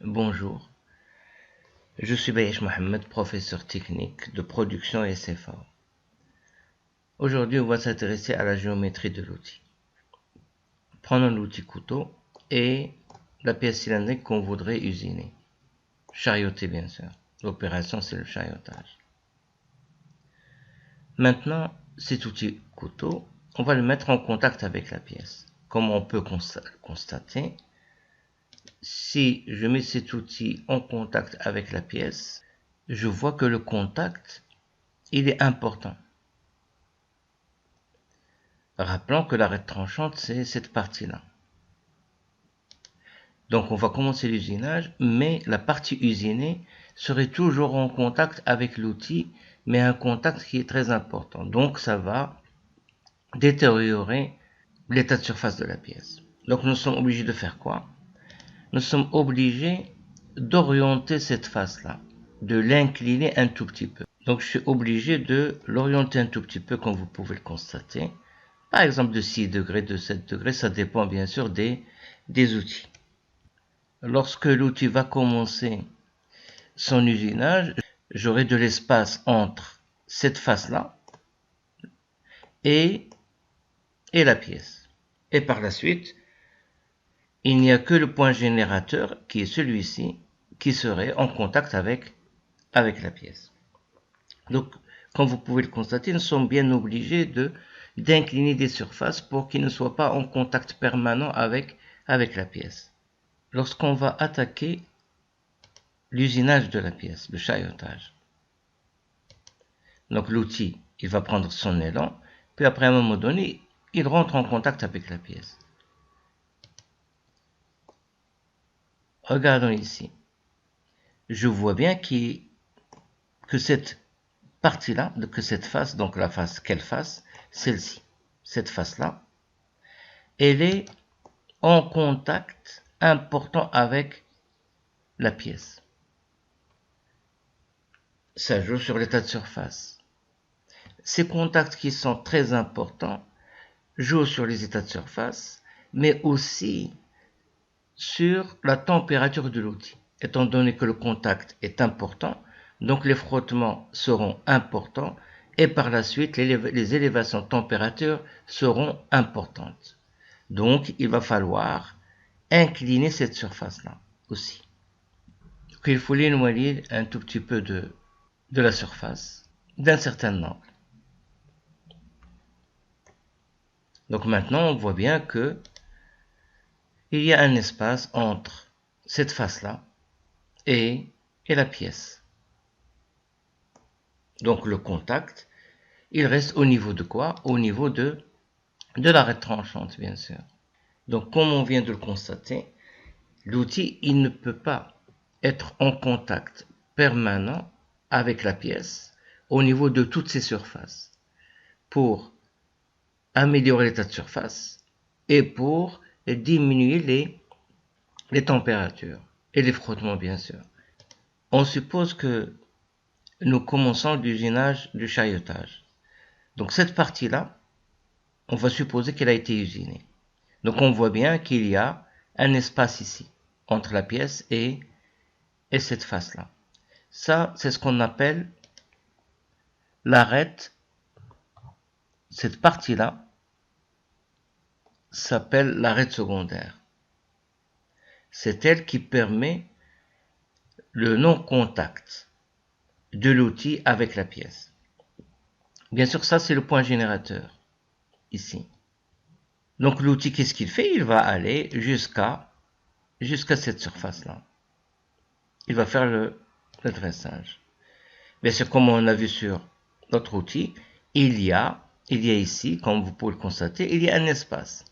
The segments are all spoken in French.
Bonjour, je suis Bayesh Mohamed, professeur technique de production et SFA. Aujourd'hui, on va s'intéresser à la géométrie de l'outil. Prenons l'outil couteau et la pièce cylindrique qu'on voudrait usiner. Charioter, bien sûr. L'opération, c'est le chariotage. Maintenant, cet outil couteau, on va le mettre en contact avec la pièce. Comme on peut constater, si je mets cet outil en contact avec la pièce, je vois que le contact, il est important. Rappelons que l'arête tranchante, c'est cette partie-là. Donc on va commencer l'usinage, mais la partie usinée serait toujours en contact avec l'outil, mais un contact qui est très important. Donc ça va détériorer l'état de surface de la pièce. Donc nous sommes obligés de faire quoi? Nous sommes obligés d'orienter cette face-là, de l'incliner un tout petit peu. Donc je suis obligé de l'orienter un tout petit peu, comme vous pouvez le constater. Par exemple de 6 degrés, de 7 degrés, ça dépend bien sûr des outils. Lorsque l'outil va commencer son usinage, j'aurai de l'espace entre cette face-là et la pièce. Et par la suite, il n'y a que le point générateur, qui est celui-ci, qui serait en contact avec la pièce. Donc, comme vous pouvez le constater, nous sommes bien obligés d'incliner des surfaces pour qu'ils ne soient pas en contact permanent avec la pièce. Lorsqu'on va attaquer l'usinage de la pièce, le chariotage, donc l'outil, il va prendre son élan, puis après à un moment donné, il rentre en contact avec la pièce. Regardons ici. Je vois bien que cette partie-là, que cette face, donc la face, quelle face? Celle-ci, cette face-là, elle est en contact important avec la pièce. Ça joue sur l'état de surface. Ces contacts qui sont très importants jouent sur les états de surface, mais aussi sur la température de l'outil. Étant donné que le contact est important, donc les frottements seront importants et par la suite les élévations de température seront importantes. Donc il va falloir incliner cette surface-là aussi. Donc, il faut l'éloigner un tout petit peu de la surface d'un certain angle. Donc maintenant on voit bien que il y a un espace entre cette face-là et la pièce. Donc le contact, il reste au niveau de quoi? Au niveau de l'arête tranchante, bien sûr. Donc comme on vient de le constater, l'outil, il ne peut pas être en contact permanent avec la pièce au niveau de toutes ses surfaces pour améliorer l'état de surface et pour diminuer les températures et les frottements, bien sûr. On suppose que nous commençons l'usinage du chariotage. Donc cette partie-là, on va supposer qu'elle a été usinée. Donc on voit bien qu'il y a un espace ici, entre la pièce et cette face-là. Ça, c'est ce qu'on appelle l'arête. Cette partie-là s'appelle l'arête secondaire. C'est elle qui permet le non-contact de l'outil avec la pièce. Bien sûr, ça c'est le point générateur, ici. Donc l'outil, qu'est-ce qu'il fait? Il va aller jusqu'à cette surface-là. Il va faire le dressage. Bien sûr, comme on a vu sur notre outil, il y a ici, comme vous pouvez le constater, il y a un espace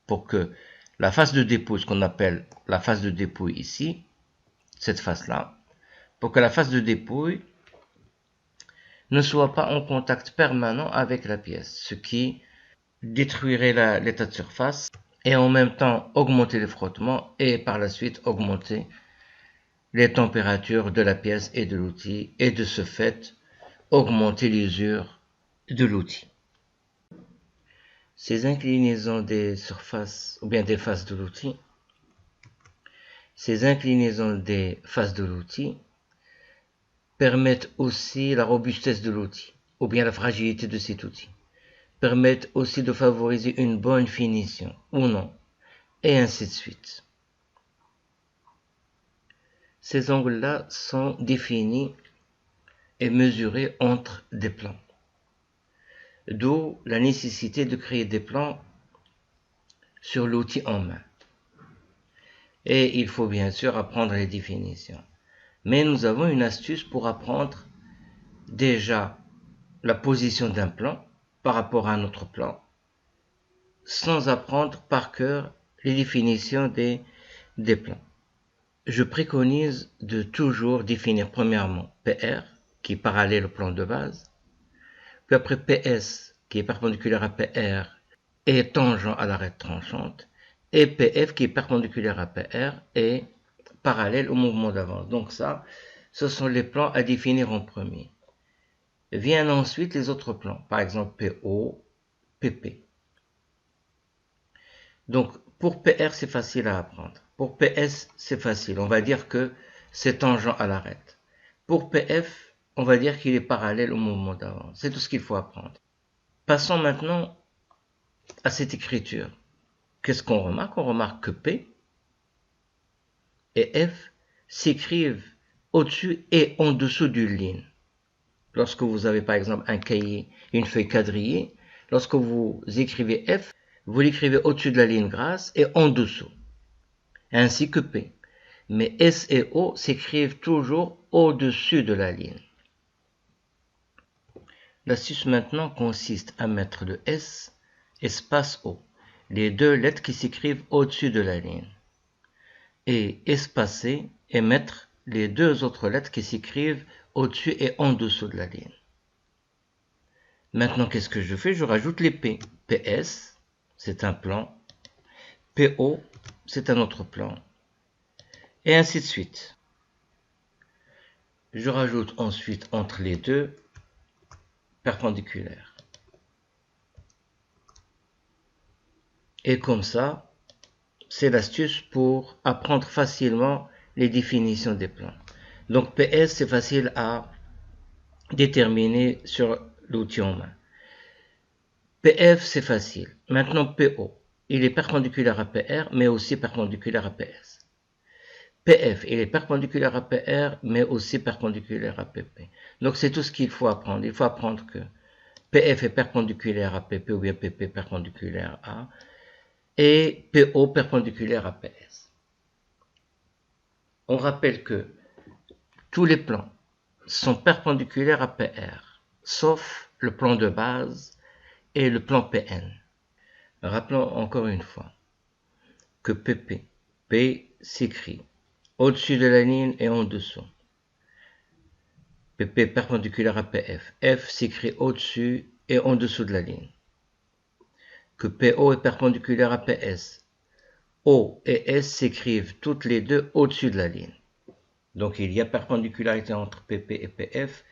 pour que la face de dépouille, ce qu'on appelle la face de dépouille ici, cette face-là, pour que la face de dépouille ne soit pas en contact permanent avec la pièce, ce qui détruirait l'état de surface et en même temps augmenter les frottements et par la suite augmenter les températures de la pièce et de l'outil et de ce fait augmenter l'usure de l'outil. Ces inclinaisons des surfaces ou bien des faces de l'outil, ces inclinaisons des faces de l'outil permettent aussi la robustesse de l'outil, ou bien la fragilité de cet outil, permettent aussi de favoriser une bonne finition, ou non, et ainsi de suite. Ces angles-là sont définis et mesurés entre des plans. D'où la nécessité de créer des plans sur l'outil en main. Et il faut bien sûr apprendre les définitions. Mais nous avons une astuce pour apprendre déjà la position d'un plan par rapport à un autre plan, sans apprendre par cœur les définitions des plans. Je préconise de toujours définir premièrement PR, qui est parallèle au plan de base, puis après PS, qui est perpendiculaire à PR et tangent à l'arête tranchante, et PF, qui est perpendiculaire à PR et parallèle au mouvement d'avance. Donc ça, ce sont les plans à définir en premier. Viennent ensuite les autres plans, par exemple PO, PP. Donc pour PR, c'est facile à apprendre. Pour PS, c'est facile. On va dire que c'est tangent à l'arête. Pour PF, on va dire qu'il est parallèle au mouvement d'avance. C'est tout ce qu'il faut apprendre. Passons maintenant à cette écriture. Qu'est-ce qu'on remarque? On remarque que P et F s'écrivent au-dessus et en dessous d'une ligne. Lorsque vous avez par exemple un cahier, une feuille quadrillée, lorsque vous écrivez F, vous l'écrivez au-dessus de la ligne grasse et en dessous, ainsi que P. Mais S et O s'écrivent toujours au-dessus de la ligne. L'astuce maintenant consiste à mettre le S espace O, les deux lettres qui s'écrivent au-dessus de la ligne, et espacer et mettre les deux autres lettres qui s'écrivent au-dessus et en dessous de la ligne. Maintenant, qu'est-ce que je fais? Je rajoute les P. PS, c'est un plan. PO, c'est un autre plan. Et ainsi de suite. Je rajoute ensuite entre les deux perpendiculaires. Et comme ça, c'est l'astuce pour apprendre facilement les définitions des plans. Donc PS, c'est facile à déterminer sur l'outil en main. PF, c'est facile. Maintenant, PO, il est perpendiculaire à PR, mais aussi perpendiculaire à PS. PF, il est perpendiculaire à PR, mais aussi perpendiculaire à PP. Donc, c'est tout ce qu'il faut apprendre. Il faut apprendre que PF est perpendiculaire à PP, ou bien PP perpendiculaire à, et PO perpendiculaire à PS. On rappelle que tous les plans sont perpendiculaires à PR, sauf le plan de base et le plan PN. Rappelons encore une fois que PP, P s'écrit au-dessus de la ligne et en dessous. PP perpendiculaire à PF. F s'écrit au-dessus et en dessous de la ligne. Que PO est perpendiculaire à PS. O et S s'écrivent toutes les deux au-dessus de la ligne. Donc il y a perpendicularité entre PP et PF,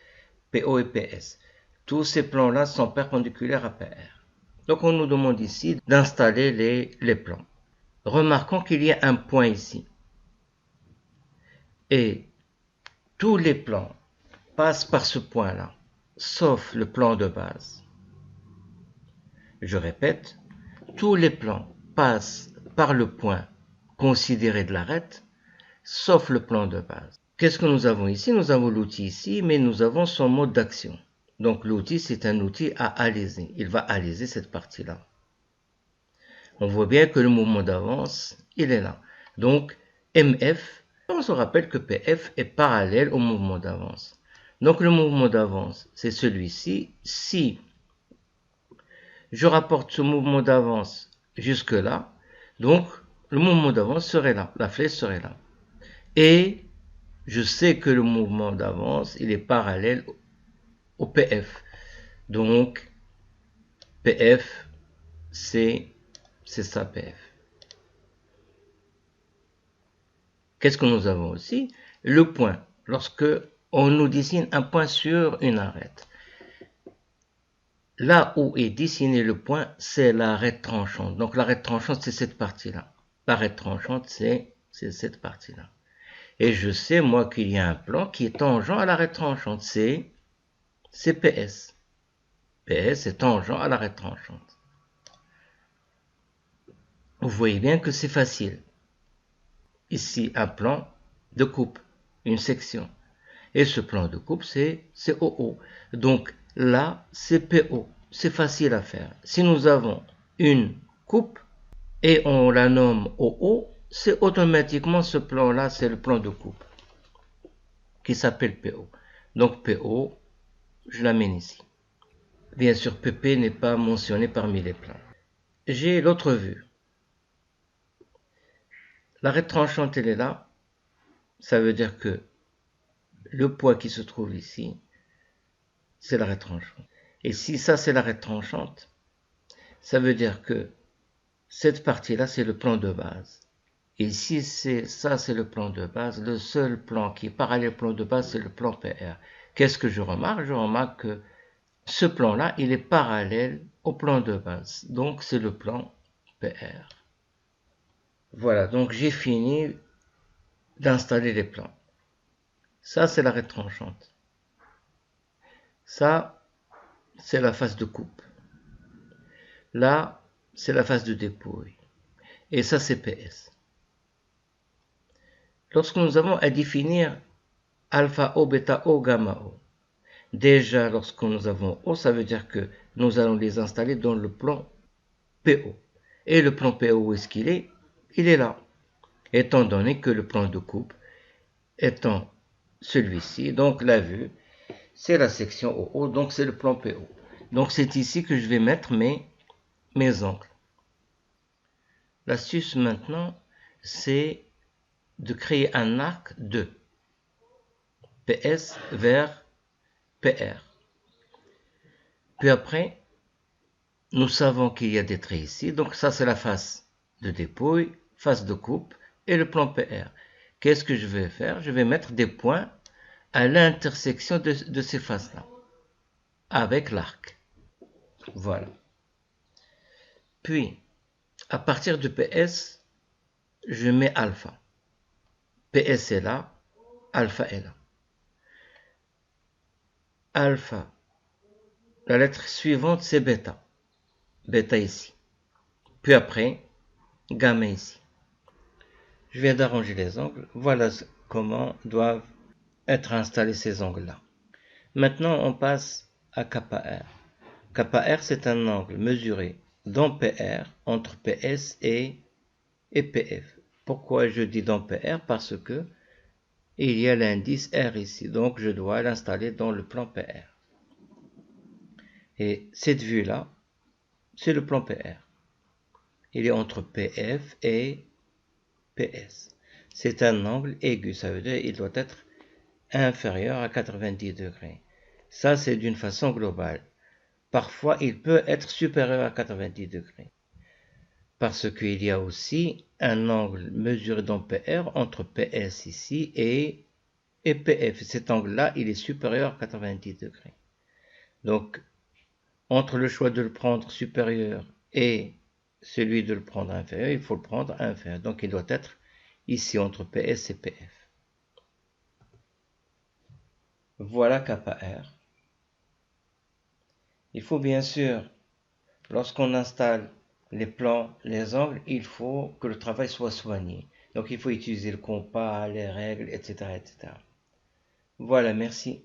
PO et PS. Tous ces plans-là sont perpendiculaires à PR. Donc on nous demande ici d'installer les plans. Remarquons qu'il y a un point ici. Et tous les plans passent par ce point-là, sauf le plan de base. Je répète, tous les plans passent par le point considéré de l'arête, sauf le plan de base. Qu'est-ce que nous avons ici? Nous avons l'outil ici, mais nous avons son mode d'action. Donc l'outil, c'est un outil à alléger. Il va alléger cette partie-là. On voit bien que le mouvement d'avance, il est là. Donc MF, on se rappelle que PF est parallèle au mouvement d'avance. Donc le mouvement d'avance, c'est celui-ci. Si je rapporte ce mouvement d'avance jusque là, donc le mouvement d'avance serait là, la flèche serait là. Et je sais que le mouvement d'avance, il est parallèle au PF. Donc PF, c'est ça PF. Qu'est-ce que nous avons aussi? Le point. Lorsque on nous dessine un point sur une arête. Là où est dessiné le point, c'est l'arête tranchante. Donc l'arête tranchante, c'est cette partie-là. L'arête tranchante, c'est c'est cette partie-là. Et je sais, moi, qu'il y a un plan qui est tangent à l'arête tranchante, c'est PS. PS est tangent à l'arête tranchante. Vous voyez bien que c'est facile. Ici, un plan de coupe, une section. Et ce plan de coupe, c'est OO. Donc là, c'est PO. C'est facile à faire. Si nous avons une coupe et on la nomme OO, c'est automatiquement ce plan-là, c'est le plan de coupe qui s'appelle PO. Donc PO, je l'amène ici. Bien sûr, PP n'est pas mentionné parmi les plans. J'ai l'autre vue. L'arête tranchante, elle est là. Ça veut dire que le poids qui se trouve ici, c'est l'arête tranchante. Et si ça, c'est l'arête tranchante, ça veut dire que cette partie-là, c'est le plan de base. Et si ça, c'est le plan de base, le seul plan qui est parallèle au plan de base, c'est le plan PR. Qu'est-ce que je remarque? Je remarque que ce plan-là, il est parallèle au plan de base. Donc, c'est le plan PR. Voilà, donc j'ai fini d'installer les plans. Ça, c'est l'arête tranchante. Ça, c'est la phase de coupe. Là, c'est la phase de dépouille. Et ça, c'est PS. Lorsque nous avons à définir alpha O, bêta O, gamma O, déjà, lorsque nous avons O, ça veut dire que nous allons les installer dans le plan PO. Et le plan PO, où est-ce qu'il est? Il est là. Étant donné que le plan de coupe étant celui-ci, donc la vue, c'est la section OO, donc c'est le plan PO. Donc c'est ici que je vais mettre mes angles. L'astuce maintenant, c'est de créer un arc de PS vers PR. Puis après, nous savons qu'il y a des traits ici, donc ça c'est la face de dépouille, face de coupe et le plan PR. Qu'est-ce que je vais faire? Je vais mettre des points à l'intersection de ces faces-là, avec l'arc. Voilà. Puis, à partir de PS, je mets alpha. PS est là, alpha est là. Alpha, la lettre suivante, c'est bêta. Bêta ici. Puis après, gamma ici. Je viens d'arranger les angles. Voilà comment doivent être installés ces angles-là. Maintenant, on passe à kappa R. Kappa R, c'est un angle mesuré dans PR entre PS et PF. Pourquoi je dis dans PR? Parce que il y a l'indice R ici, donc je dois l'installer dans le plan PR. Et cette vue-là, c'est le plan PR. Il est entre PF et PS. C'est un angle aigu, ça veut dire qu'il doit être inférieur à 90 degrés. Ça, c'est d'une façon globale. Parfois, il peut être supérieur à 90 degrés. Parce qu'il y a aussi un angle mesuré dans PR entre PS ici et PF. Cet angle-là, il est supérieur à 90 degrés. Donc, entre le choix de le prendre supérieur et celui de le prendre inférieur, il faut le prendre inférieur. Donc, il doit être ici entre PS et PF. Voilà kappa R. Il faut bien sûr, lorsqu'on installe les plans, les angles, il faut que le travail soit soigné. Donc, il faut utiliser le compas, les règles, etc., etc. Voilà, merci.